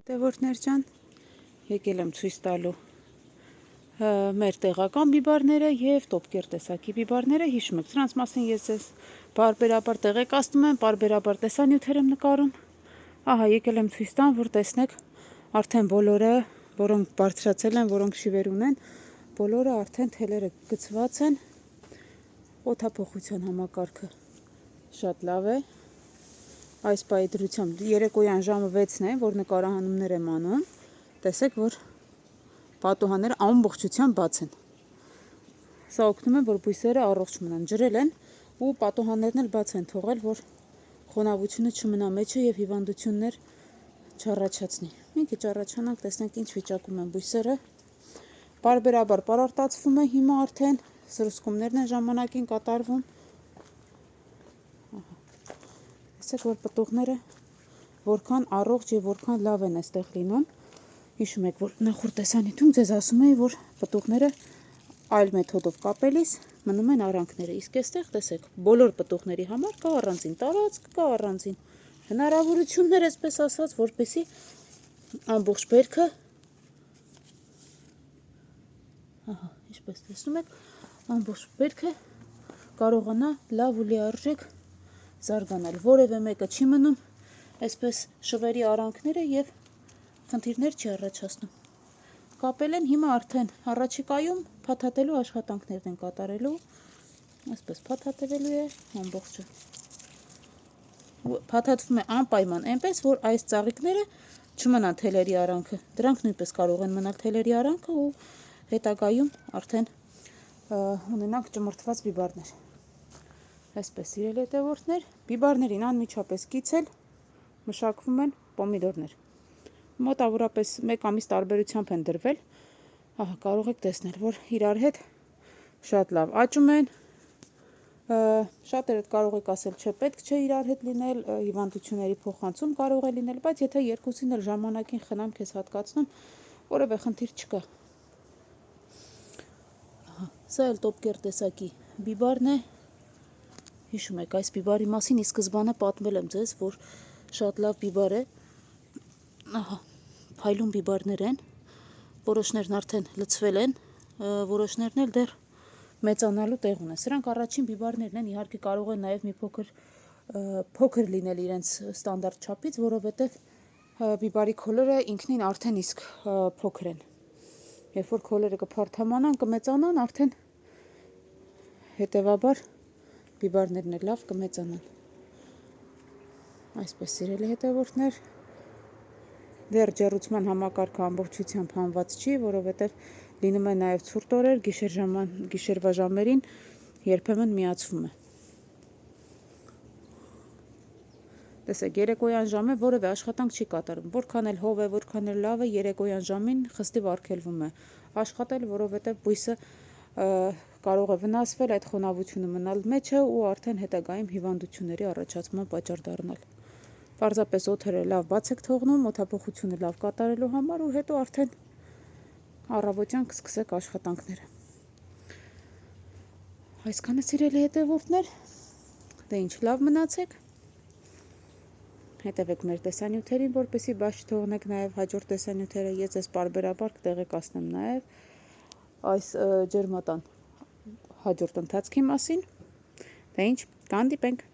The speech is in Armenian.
Տևորներ ջան, եկել եմ ցույց տալու մեր տեղական բիբարները եւ տոպկեր տեսակի բիբարները, հիշում եք, սրանց մասին ես ձեզ բարբերաբար տեղեկացնում եմ, բարբերաբար տեսանյութեր եմ նկարում։ Ահա, եկել եմ ցույց տամ, որ տեսնեք, արդեն բոլորը, որոնք բարձրացել են, որոնք շիվեր ունեն, բոլորը արդեն թելերը գցված են։ Օդափոխության համակարգը շատ լավ է։ Այս պահի դրությամբ երեկոյան ժամը 6-ն է, որ նկարահանումներ եմ անում, տեսեք, որ պատուհանները ամբողջությամբ բաց են։ Սա օգնում է, որ բույսերը առողջ մնան, ջրել են ու պատուհաններն էլ բաց են թողել, որ խոնավությունը չմնա մեջը եւ հիվանդություններ չառաջացնի։ Մի քիչ առաջանանք, տեսնենք ինչ վիճակում են բույսերը։ Բարբերաբար պարարտացվում է հիմա արդեն, սրսկումներն են ժամանակին կատարվում։ Տեսեք, որ պտուղները որքան առողջ եւ որքան լավ են այստեղ լինում։ Հիշում եք, որ նախորդ տեսանյութում ձեզ ասում էի, որ պտուղները այլ մեթոդով կապելիս մնում են արանքները, իսկ այստեղ տեսեք, բոլոր պտուղների համար կա առանձին տարածք, կա առանձին հնարավորություններ, այսպես ասած, որպեսզի ամբողջ բերքը, ահա, ինչպես տեսնում եք, ամբողջ բերքը կարողանա լավ ու լիարժեք զարգանալ, որևէ մեկը չի մնում այսպես շվերի արանքները եւ խնդիրներ չի առաջացնում։ Կապել են հիմա արդեն առաջիկայում փաթաթելու աշխատանքներն են կատարելու, այսպես փաթաթվելու է ամբողջը։ Փաթաթվում է անպայման այնպես, որ այս ծաղիկները չմնան թելերի արանքը, դրանք նույնպես կարող են մնալ թելերի արանքը ու հետագայում արդեն ունենանք ճմրթված բիբարներ։ Այսպես սիրելի հետևորդներ, բիբարներին անմիջապես կից էլ մշակվում են պոմիդորներ։ Մոտավորապես 1 ամիս տարբերությամբ են դրվել։ Ահա, կարող եք տեսնել, որ իրար հետ շատ լավ աճում են։ Շատերդ կարող եք ասել, չէ, պետք չէ իրար հետ լինել, հիվանդությունների փոխանցում կարող է լինել, բայց եթե երկուսին էլ ժամանակին խնամք ես հատկացնում, որևէ խնդիր չկա։ Ահա, սա էլ տոպկեր տեսակի բիբարն է։ Հիշում եք, այս բիբարի մասին ի սկզբանե պատմել եմ ձեզ, որ շատ լավ բիբար է։ Ահա, փայլուն բիբարներ են, որոշներն արդեն լցվել են, որոշներն էլ դեռ մեծանալու տեղ ունեն։ Սրանք առաջին բիբարներն են, իհարկե կարող են նաև մի փոքր լինել իրենց ստանդարտ չափից, որովհետև բիբարի քոլերը ինքնին արդեն իսկ փոքր են։ Երբ որ քոլերը կփարթամանան, կմեծանան, արդեն հետևաբար բիբարներն էլ լավ կմեծանան։ Այսպես սիրելի հետևորդներ, դեռ ջեռուցման համակարգը ամբողջությամբ հանված չի, որովհետև լինում է նաև ցուրտ օրեր, գիշերվա ժամերին երբեմն միացվում է։ Տեսեք, երեկոյան ժամը որևէ աշխատանք չի կատարում, որքան էլ հով է, որքան էլ լավ է, երեկոյան ժամին խստիվ արգելվում է աշխատել, որովհետև բույսը կարող է վնասվել, այդ խոնավությունը մնալ մեջը ու արդեն հետագայում հիվանդությունների առաջացման պատճառ դառնալ։ Պարզապես օդերը լավ բաց եք թողնում, օդափոխությունը լավ կատարելու համար ու հետո արդեն առավոտյան կսկսեք աշխատանքները։ Այսքանը սիրելի հետևորդներ, դե ինչ, լավ մնացեք։ Հետևեք մեր տեսանյութերին, որպեսզի բաց չթողնեք նաև հաջորդ տեսանյութերը, ես ձեզ պարբերաբար կտեղեկացնեմ նաև այս ջերմատան հաջորդ ընթացքի մասին։ Դե ինչ, կհանդիպենք։